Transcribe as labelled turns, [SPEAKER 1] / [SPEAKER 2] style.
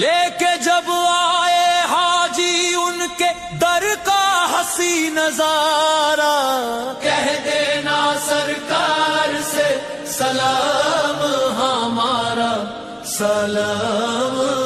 [SPEAKER 1] लेके जब आए हाजी उनके दर का हंसी नजारा, कह देना सरकार से सलाम हमारा, सलाम